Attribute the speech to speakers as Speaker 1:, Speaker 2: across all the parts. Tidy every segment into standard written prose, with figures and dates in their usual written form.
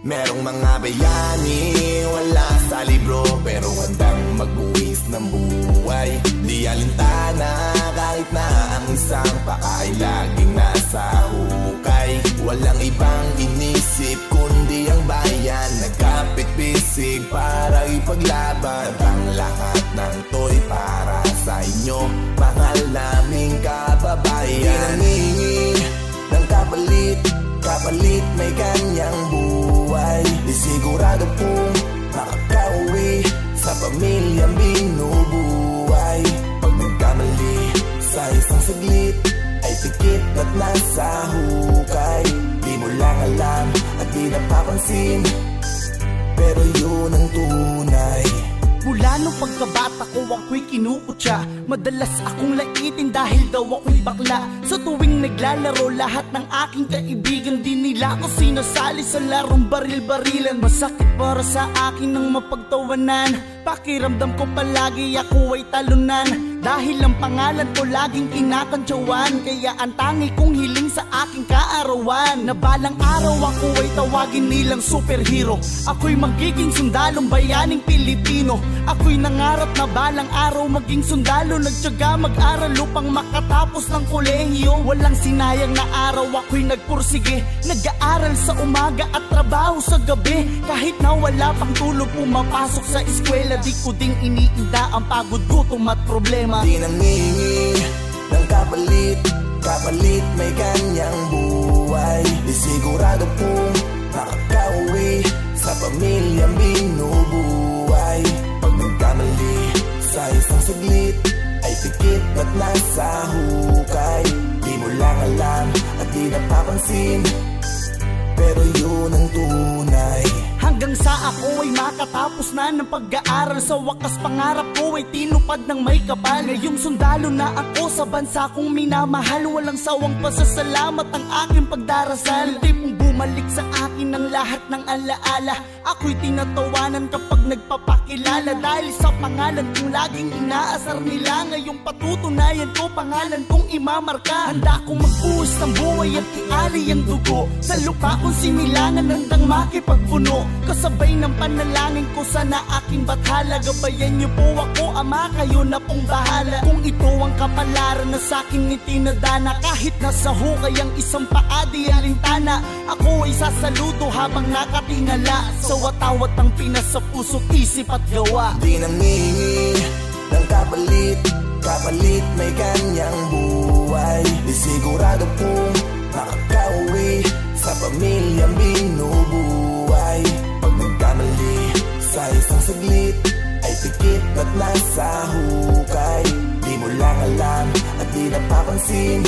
Speaker 1: Merong mga bayani, wala sa libro, pero handang magbuwis ng buhay. Di alintana kahit na ang isang pakaay laging nasa hukay. Walang ibang inisip kundi ang bayan, nagkapit-bisig para ipaglaban. Ang lahat ng to'y para sa inyo, mahal naming kababayan. Di nangingi ng kapalit, kapalit may kanyang buhay. Di sigurado pong makakauwi sa pamilyang binubuhay. Pag nagkamali sa isang saglit, ay pikit at nasa hukay. Di mo lang alam at di napapansin, pero yun ang tunay.
Speaker 2: Mula nung pagkabata ko ako'y kinukutya, madalas akong laitin dahil daw ako'y bakla. Sa tuwing naglalaro lahat ng aking kaibigan, di nila ako sinasali sa larong baril-barilan. Masakit para sa akin ng mapagtawanan, pakiramdam ko palagi ako ay talunan. Dahil ang pangalan ko laging kinakantsawan, kaya ang tangi kong hiling sa aking kaarawan, na balang araw ako ay tawagin nilang superhero. Ako'y magiging sundalong bayaning Pilipino. Ako'y nangarap na balang araw maging sundalo, nagtyaga mag-aral upang makatapos ng kolehiyo. Walang sinayang na araw ako'y nagpursige, nag-aaral sa umaga at trabaho sa gabi. Kahit na wala pang tulog pumapasok sa eskwela, di ko ding iniinda ang pagod, gutom at problema.
Speaker 1: Di nangingi ng kapalit, kapalit may kanyang buhay. Di sigurado pong makakauwi sa pamilyang binubuhay. Pag nagkamali sa isang saglit, ay pikit at nasa hukay. Di mo lang alam at di napapansin, pero yun ang tunay.
Speaker 2: Hanggang sa ako ay makatapos na ng pag-aaral, sa wakas pangarap ko ay tinupad ng may kapal. Ngayong sundalo na ako sa bansa kong minamahal, walang sawang pasasalamat ang aking pagdarasal. Tipong bumalik sa akin ang lahat ng alaala, ako'y tinatawanan kapag nagpapakilala. Dahil sa pangalan kong laging inaasar nila, ngayong patutunayan ko pangalan kong imamarka. Handa kong magbuhos ng buhay at iali ang dugo sa lupa kong sinilangan, handang makipagpuno. Kasabay ng panalangin ko sana aking bathala, gabayan niyo po ako Ama, kayo na pong bahala. Kung ito ang kapalaran na sa'king itinadana, kahit nasa hukay ang isang paa di alintana, ako ay sasaludo habang nakatingala sa watawat ang pinasa puso't isip at gawa.
Speaker 1: Di nangingi ng kapalit, kapalit may kanyang buhay. Di sigurado pong makakauwi sa pamilyang binubuhay. Pag nagkamali sa isang saglit, ay pikit at nasa hukay. Di mo lang alam at di napapansin,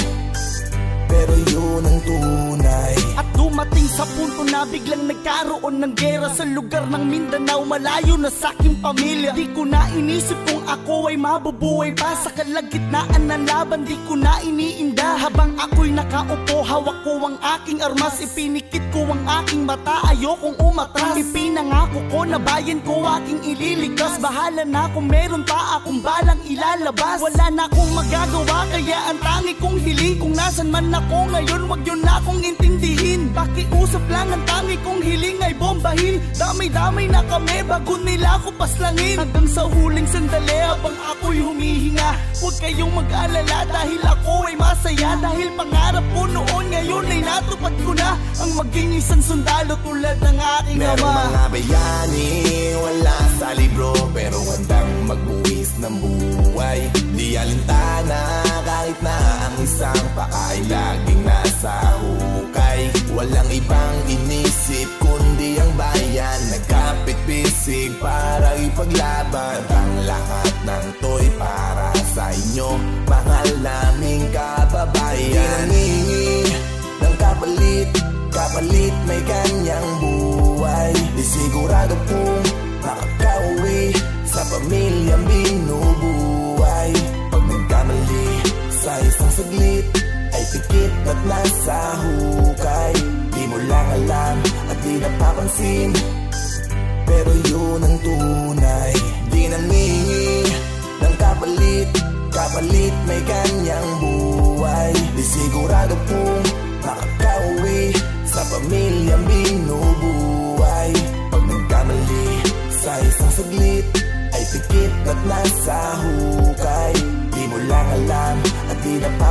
Speaker 1: pero yun ang tunay.
Speaker 2: At dumating sa punto na biglang nagkaroon ng gera sa lugar ng Mindanao, malayo na sa aking pamilya. Di ko na inisip kung ako ay mabubuhay pa sa kalagitnaan ng laban, di ko na iniinda. Habang ako'y nakaupo, hawak ko ang aking armas, ipinikit ko ang aking mata, ayokong umatras. Ipinangako ko na bayan ko aking ililigtas, bahala na kung meron pa akong balang ilalabas. Wala na akong magagawa, kaya ang tangi kong hiling, kung nasan man ako ngayon, wag yun na akong intindihin. Pakiusap lang, ang tangi kong hiling ay bombahin. Damay-damay na kami bago nila ako paslangin. Hanggang sa huling sandali habang ako'y humihinga, huwag kayong mag-alala dahil ako ay masaya. Dahil pangarap ko noon ngayon ay natupad ko na, ang maging isang sundalo tulad ng aking ama.
Speaker 1: Merong mga bayani, wala sa libro, pero handang magbuwis ng buhay. Di alintana kahit na ang isang pakaay laging nasa hukay. Walang ibang inisip kundi ang bayan, nagkapit-bisig para ipaglaban. Ang lahat ng to'y para sa inyo, mahal naming kababayan. Di nangingi ng kapalit, kapalit may kanyang buhay. Di sigurado pong makakauwi sa pamilyang binubuhay. Pag nagkamali sa isang saglit, ay pikit at nasa hukay. Di mo lang alam at di napapansin, pero yun ang tunay. Di nangingi ng kapalit, kapalit may kanyang buhay. Di sigurado pong makakauwi sa pamilyang binubuhay.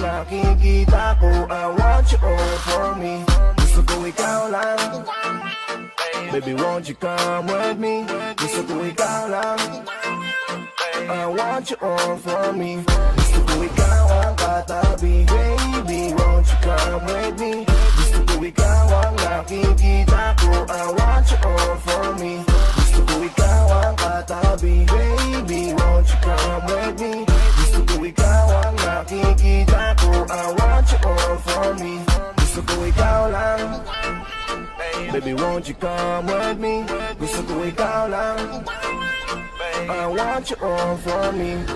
Speaker 1: nakikita ko. I want you all for me. Gusto ko ikaw lang. Baby, won't you come with me? Gusto ko ikaw lang. I want you all for me. Gusto ko ikaw ang katabi. Baby, won't you come with me? Gusto ko ikaw ang nakikita ko. I want you all for me. Gusto ko ikaw ang katabi. Baby, won't you come with me? Gusto ko ikaw ang nakikita ko. I want you all for me. Gusto ko ikaw lang. Baby, won't you come with me? Gusto ko ikaw lang. I want you all for me.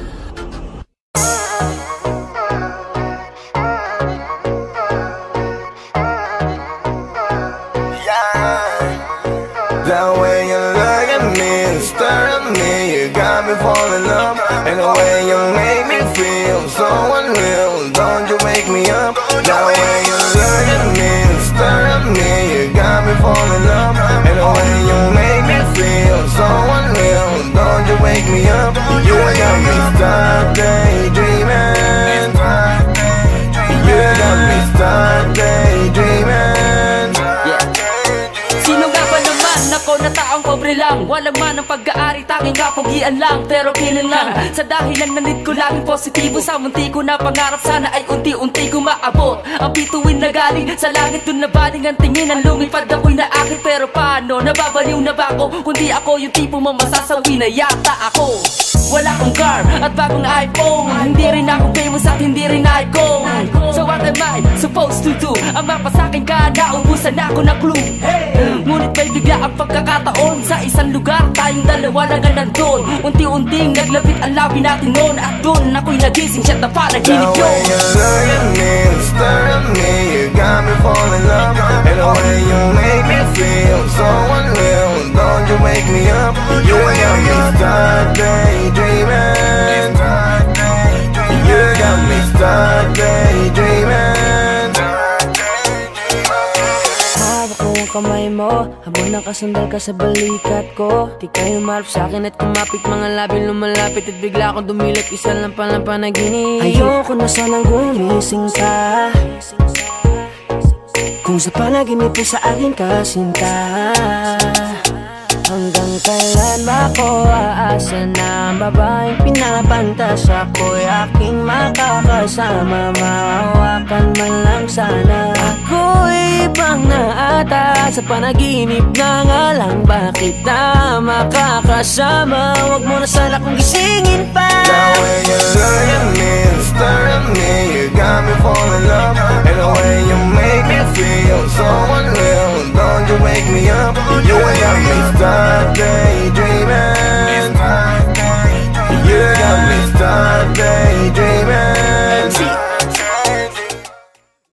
Speaker 1: The way you look at me, stare at me, you got me falling in love. And the way you make me feel so unreal, don't you wake me up. The way you look at me, stare at me, you got me falling in love. And the way you make me feel so unreal, don't you wake me up. You got me stuck daydreaming. You got me stuck daydreaming.
Speaker 3: Sino nga ba naman ako na taong pobre lang? Walang man ang pag-aari, tanging kapugian lang. Pero kailan lang, sa dahilan na need ko laging positibo. Sa munti ko na pangarap, sana ay unti-unti ko maabot. Ang bituin na galing sa langit, dun na baling ang tingin. Ang lumipad ako'y naakit, pero paano? Nababaliw na ba ako? Kundi ako yung tipo mamasasawi na yata ako. Wala akong car at bagong iPhone. Hindi rin ako famous at hindi rin icon. So what am I supposed to do? Ang mapasakin ka, naubusan ako ng clue. Ngunit may bigla ang pagkakataon. Sa isang lugar, tayong dalawa lang ang nandun. Unti-unting naglapit ang labi natin noon. At doon ako'y nagising siya na panaginip yun.
Speaker 1: The way you look at me, stare at me, you got me falling in love. And the way you make me feel so unreal, don't you wake me up. You got me stuck daydreaming. You got me stuck daydreaming.
Speaker 3: Hawak ko ang kamay mo habang nakasandal ka sa balikat ko. Di kayo marap sa'kin at kumapit, mga labi lumalapit. At bigla akong dumilat, isa lang palang panaginip. Ayoko na sanang gumising ka. Kung sa panaginip mo sa akin kasinta. Hanggang kailan ba ko aasa na ang babaeng pinapantas ako'y aking makakasama? Mahawakan man lang sana. Ako'y ibang na ata sa panaginip na nga lang. Bakit na makakasama? Huwag mo na sana kong gisingin pa.
Speaker 1: The way you look at me, stare at me, you got me falling in love. And the way you make me feel so unreal, don't you wake me up.